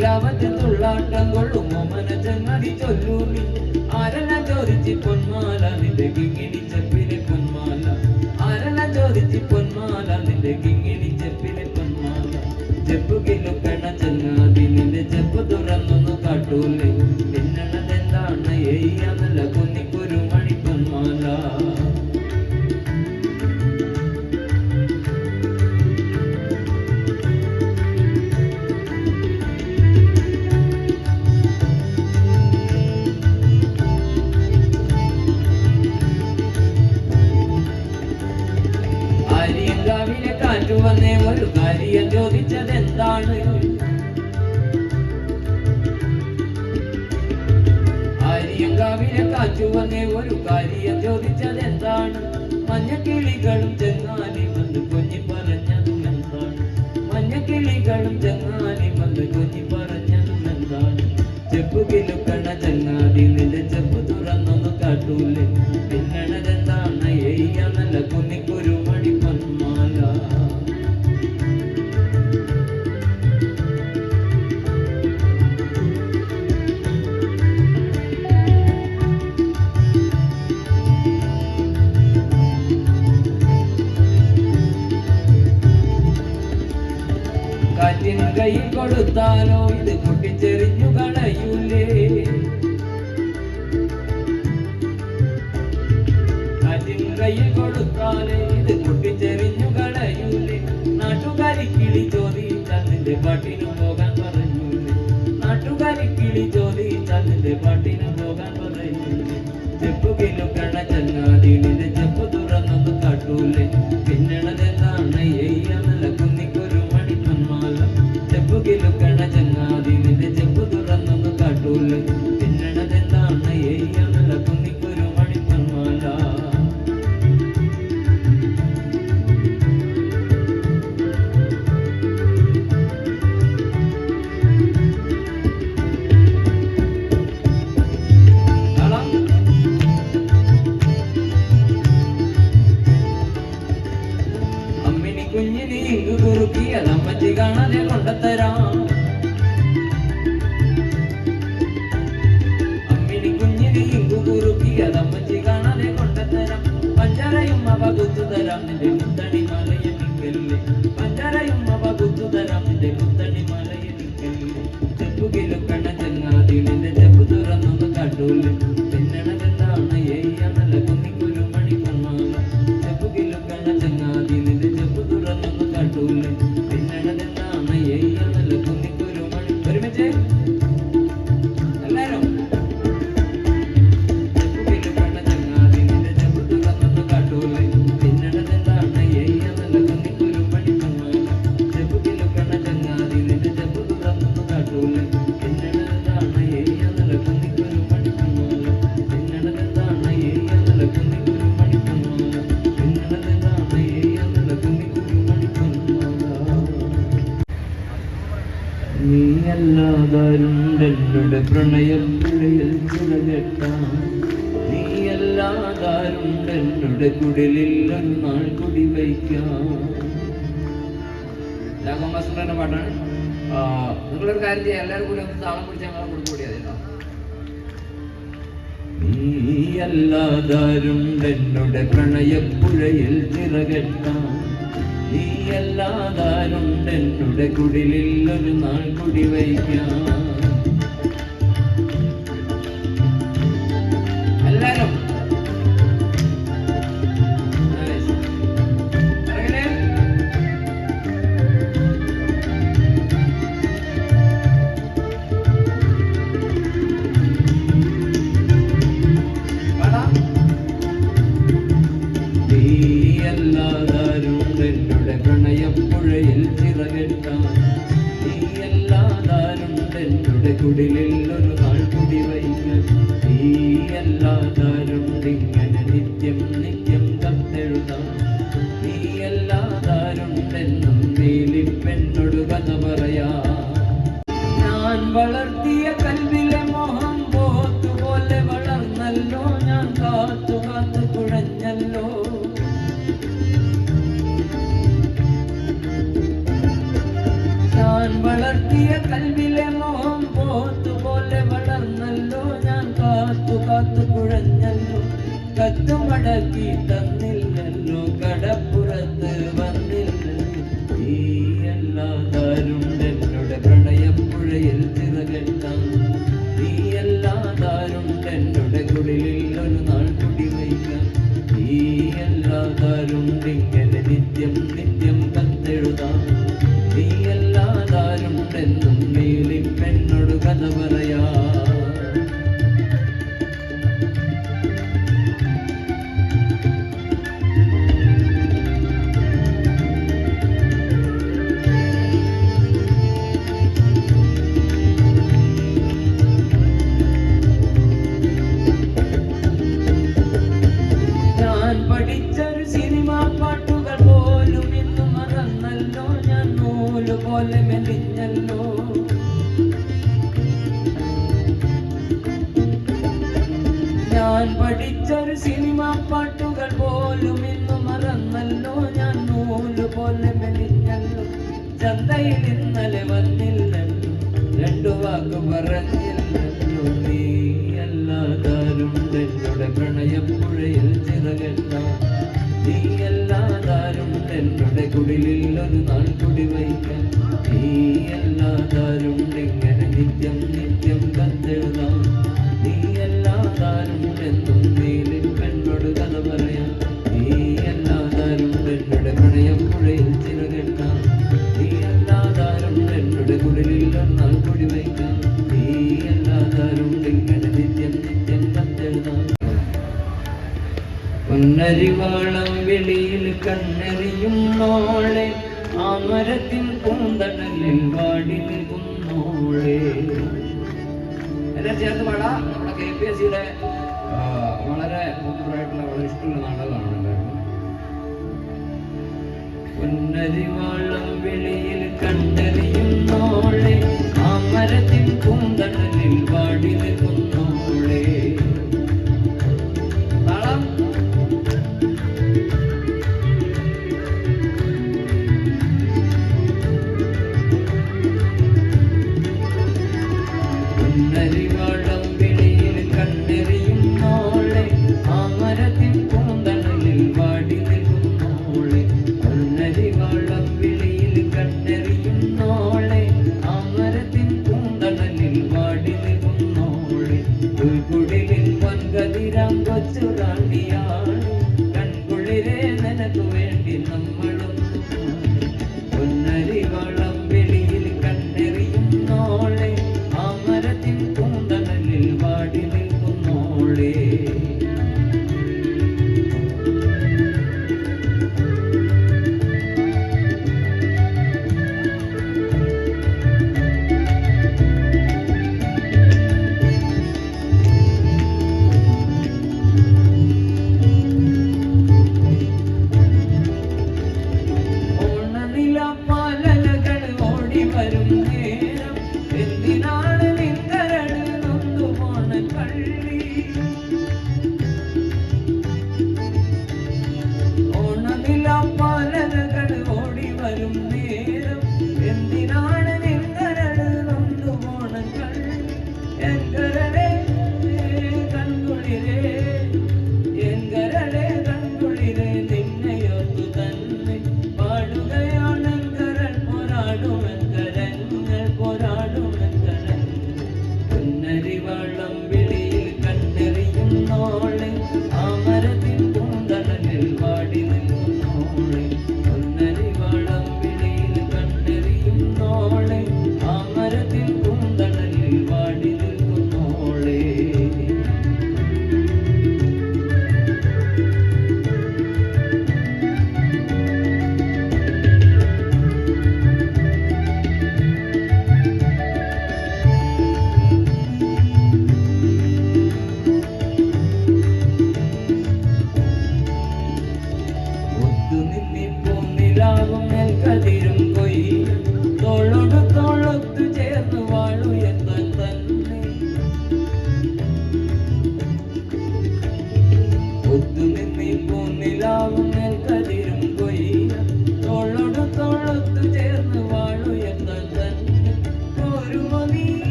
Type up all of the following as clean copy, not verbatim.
കിലാവത്ത് തുള്ളാട്ടം കൊള്ളും ഓമന ചങ്ങാതി ചൊല്ലൂന്നി ആരെല്ലാം ചോദിച്ച് പൊന്മാല നിന്റെ കിങ്ങിണി ചെപ്പിലെ പൊന്മാല ആരെല്ലാം ചോദിച്ച് പൊന്മാല നിന്റെ കിങ്ങിണി ചെപ്പിലെ പൊന്മാല ചെപ്പു കിലുക്കണ ചങ്ങാതി നിന്റെ ചെപ്പ് തുറന്നൊന്നു കാട്ടൂലേ പിന്നണതെന്താണ് നല്ല കുന്നിക്കൊരു മണി പൊന്മാല ആര്യങ്കാവിലെ കാറ്റു വന്നേ ഒരു കാര്യം ചോദിച്ചതെന്താണ് ആര്യങ്കാവിലെ കാറ്റു വന്നേ ഒരു കാര്യം ചോദിച്ചതെന്താണ് മഞ്ഞക്കിളികളും ചെങ്ങാലി വന്ന് കൊഞ്ഞി പറഞ്ഞതും എന്താണ് മഞ്ഞക്കിളികളും ചെങ്ങാലി വന്ന് കൊഞ്ഞി പറഞ്ഞതും എന്താണ് ചെപ്പു കിലുക്കണ ചങ്ങാതി നിന്റെ ചെപ്പ് തുറന്നൊന്നു കാട്ടൂലേ പിന്നണതെന്താണ് നല്ല കുന്നിക്കൊരു മണി പൊന്മാല കാറ്റിൻ കൈയിൽ കൊടുത്താലോ ഇത് പൊട്ടിച്ചെറിഞ്ഞു കളയൂലേ കാറ്റിൻ കൈയിൽ കൊടുത്താലേ ഇത് പൊട്ടിച്ചെറിഞ്ഞു കളയൂലേ നാട്ടുകാരിക്കിളി ചോദിച്ചാൽ നിന്റെ പാട്ടിനു പോകാൻ പറയൂലേ നാട്ടുകാരിക്കിളി ചോദിച്ചാൽ നിന്റെ പാട്ടിനു പോകാൻ പറയൂലേ ചെപ്പു കിലുക്കണ ചങ്ങാതി നിന്റെ ചെപ്പ് തുറന്നൊന്നു കാട്ടൂലേ പിന്നണതെന്താണ് നല്ല കുന്നിക്കൊരു മണി പൊന്മാല ചെപ്പു കിലുക്കണ ചങ്ങാതി നിന്റെ ചെപ്പ് തുറന്നൊന്നു കാട്ടൂലേ പിന്നണതെന്താണ് നല്ല കുന്നിക്കൊരു മണി പൊന്മാല കുഞ്ഞിനി ഇങ്ങു കുറുക്കിയതമ്മച്ചി കാണാതെ കൊണ്ടത്തരാം അമ്മിനി കുഞ്ഞിനി ഇങ്ങു കുറുക്കിയതമ്മച്ചി കാണാതെ കൊണ്ടത്തരാം പഞ്ചാരയും അവ കുത്തുതരാം നിന്റെ മുത്തണി മലയെനിക്കല്ലേ പഞ്ചാരയും അവ കുത്തുതരാം നിന്റെ മുത്തണി മലയെനിക്കല്ലേ ചെപ്പു കിലുക്കണ ചങ്ങാതി നിന്റെ ചെപ്പ് തുറന്നൊന്നു കാട്ടൂലേ പിന്നണതെന്താണ് നല്ല കുന്നിക്കൊരു മണി പൊന്മാല ചെപ്പു കിലുക്കണ ചങ്ങാതി നിന്റെ ചെപ്പ് തുറന്നൊന്നു കാട്ടൂലേ പിന്നണതെന്താണ് നല്ല കുന്നിക്കൊരു മണി ഒരുമിച്ച് എല്ലാരും ചെപ്പു കിലുക്കണ ചങ്ങാതി നിന്റെ ചെപ്പ് തുറന്നൊന്നു കാട്ടൂലേ പിന്നണതെന്താണ് നല്ല കുന്നിക്കൊരു മണി പൊന്മാല ചെപ്പു കിലുക്കണ ചങ്ങാതി നിന്റെ ചെപ്പ് തുറന്നൊന്നു കാട്ടൂലേ പിന്നണതെന്താണ് നല്ല കുന്നിക്കൊരു മണി പൊന്മാല പിന്നണതെന്താണ് നല്ല കുന്നിക്കൊരു മണി പൊന്മാല പിന്നണതെന്താണ് നല്ല കുന്നിക്കൊരു മണി പൊന്മാല നീയല്ലാതാരുണ്ടെന്നുടെ പ്രണയപ്പുഴയിൽ ചുഴകെട്ടാൻ നീയല്ലാതാരുണ്ടെന്നുടെ കുടിലിൽ ഒരു നാൾ കുടിവയ്ക്കാം രാഘവമാസ്റ്ററിന്റെ പാട്ടാണ്. നിങ്ങളൊരു കാര്യം ചെയ്യാം, എല്ലാവരും കൂടി ഒന്ന് താളം പിടിച്ച് ഞങ്ങളെ കൂടി കൂടിയാൽ നീയല്ലാതാരുണ്ടെന്നുടെ പ്രണയപ്പുഴയിൽ ചിറകെട്ടാൻ നീയല്ലാതാരുണ്ടെന്നുടെ കുടിലിൽ ഒരു നാൾ കുടിവയ്ക്കാം എല്ലാരും നീയല്ലാതാരുണ്ടെന്നുടെ പ്രണയപ്പുഴയിൽ ചിറകെട്ടാൻ നീയല്ലാതാരുണ്ടെന്നുടെ കുടിലിൽ ഒരു നാൾ കുടിവയ്ക്കാൻ നീയല്ലാതാരുണ്ടിങ്ങനെ നിത്യം നിത്യം കത്തെഴുതാം നീയല്ലാതാരുണ്ടെന്നും നീലിപ്പെണ്ണൊടു കഥ പറയാ ഞാൻ വളർത്തിയ കൽവിലെ മോഹം പോത്തുപോലെ വളർന്നല്ലോ ഞാൻ കാത്തു കാത്തു കുഴഞ്ഞല്ലോ ഞാൻ വളർത്തിയ കൽവിലെ മോഹം കഥ പറയാ. ഞാൻ പഠിച്ചൊരു സിനിമാ പാട്ടുകൾ പോലും ഇന്ന് മറന്നല്ലോ, ഞാൻ നൂല് പോലെ മെലിഞ്ഞല്ലോ. ഞാൻ പഠിച്ചൊരു സിനിമാ പാട്ടുകൾ പോലും ഇന്ന് മറന്നല്ലോ, ഞാൻ നൂല് പോലെ മെലിഞ്ഞല്ലോ. ചന്തയിൽ ഇന്നലെ വന്നില്ലല്ലോ, രണ്ടു വാക്ക് പറഞ്ഞില്ലല്ലോ. നീ അല്ലാതാരുണ്ടെന്നോട് പ്രണയപ്പുഴയിൽ ചിറകെട്ട, നീ അല്ലാതാരുണ്ടെന്നോട് കുടിലിൽ ഒരു നാൾ കുടി വയ്ക്കാൻ, നീ അല്ലാതാരുണ്ടിങ്ങനെ നിത്യം നിത്യം കത്തെഴുതാം, നീ അല്ലാതാരുണ്ടെന്നും നീലിൽ പെണ്ണോട് കഥ പറയാം, നീ അല്ലാതാരുണ്ടെന്നോട് പ്രണയപ്പുഴയിൽ ചിറകെട്ട, നീ അല്ലാതാരുണ്ടെന്നോട് കുടിലിൽ ഒരു നാൾ കുടി വയ്ക്കാൻ, നീ അല്ലാതാരുണ്ടിങ്ങനെ നിത്യം നിത്യം കത്തെഴുതാം. പൊന്നരിവാളം വെളിയിൽ കണ്ണെറിയും നാളെ, ആ മരത്തിൻ പൂന്തണലിൽ വാടി നിൽക്കുന്നോളെ. എല്ലാം ചേർത്ത് പാടാ. നമ്മുടെ KPSCയുടെ വളരെ പോപ്പുലറായിട്ടുള്ള വളരെ ഇഷ്ടമുള്ള നാടകമാണ്. പൊന്നരിവാളം വെളിയിൽ കണ്ണെറിയും നാളെ, ആ മരത്തിൻ പൂന്തണലിൽ വാടി നിൽക്കുന്നോളെ. പൊന്നരിവാളം വെളിയിൽ കണ്ണെറിയും നാളെ, ആ മരത്തിൻ പൂന്തണലിൽ വാടി നിൽക്കുന്നോളെ. പൊന്നരിവാളം വെളിയിൽ കണ്ണെറിയും നാളെ, ആ മരത്തിൻ പൂന്തണലിൽ വാടി നിൽക്കുന്നോളെ. പുൽക്കുടിലിൽ പൊൻകതിരാം കൊച്ചുറാണിയാണ്, കൺകുളിരെ നിനക്കു വേണ്ടി നമ്മളും. പൊന്നരിവാളം വെളിയിൽ കണ്ണെറിയും നാളെ, ആ മരത്തിൻ പൂന്തണലിൽ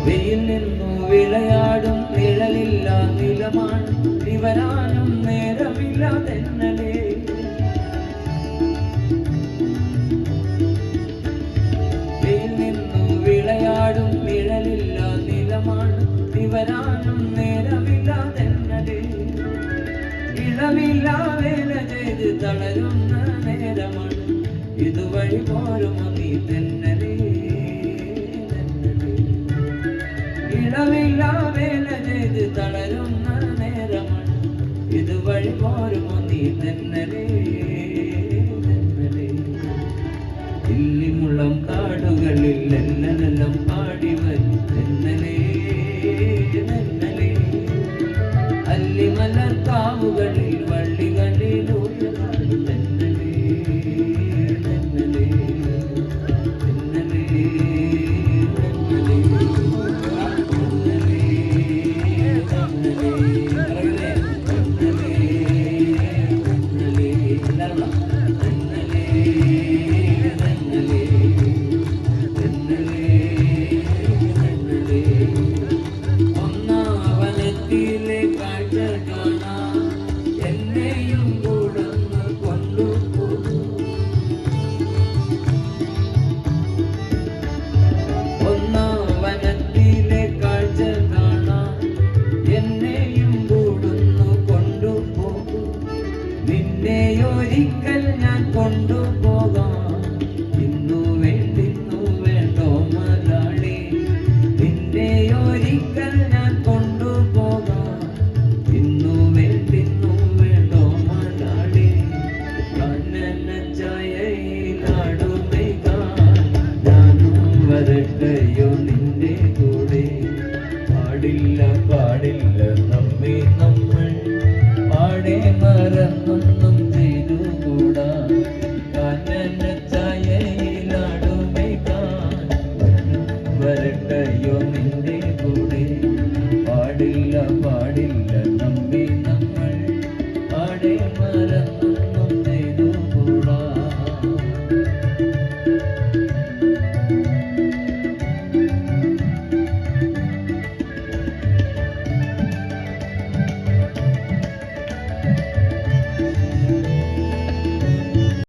വെയിൽ നിന്നു വിളയാടും നിഴലില്ല നിലമാണ് നിവരാനും നേരമില്ല തെന്നലേ വെയിൽ നിന്നു വിളയാടും നിഴലില്ല നിലമാണ് നിവരാനും നേരമില്ല തെന്നലേ ഇളവില്ല വേല ചെയ്ത് തളരുന്ന നേരമാണ് ഇതുവഴി പോരുമോ നീ തെന്നലേ ഇളവില്ല വേല ചെയ്ത് തളരുന്ന നേരമാണ് ഇതുവഴി പോരുമോ നീ തെന്നലേ തെന്നലേ ഇല്ലിമുളം കാടുകളിൽ എന്നെല്ലാം പാടി വരും തെന്നലേ തെന്നലേ അല്ലിമലർ കാവുകളിൽ വള്ളികളിൽ ഊഞ്ഞാടും തെന്നലേ തെന്നലേ തെന്നലേ ഒന്നാവനത്തിലെ കാഴ്ച കാണാൻ എന്നെയും കൂടൊന്ന് കൊണ്ടുപോകും ഒന്നാവനത്തിലെ കാഴ്ച കാണാൻ എന്നെയും കൂടുന്നു കൊണ്ടുപോകും നിന്നെയൊരിക്കൽ ഞാൻ കൊണ്ടുപോകാം ഇന്നു വേണ്ടിന്നു വേണ്ടോ മലയാളി നിന്നെയൊരിക്കൽ ഞാൻ കൊണ്ടുപോകാം ഇന്നു വേണ്ടിന്നു വേണ്ടോ മലയാളി കണ്ണന ചായയിലാടുമേക്കാൻ ഞാനും വരട്ടെയോ നിന്റെ കൂടെ പാടില്ല പാടില്ല നമ്മെ നമ്മൾ പാടെ മറന്നൊന്നും ചെയ്തുകൂടാ കാനന ചായയിലാടുമേക്കാൻ വരട്ടെയോ നിന്റെ കൂടെ പാടില്ല പാടില്ല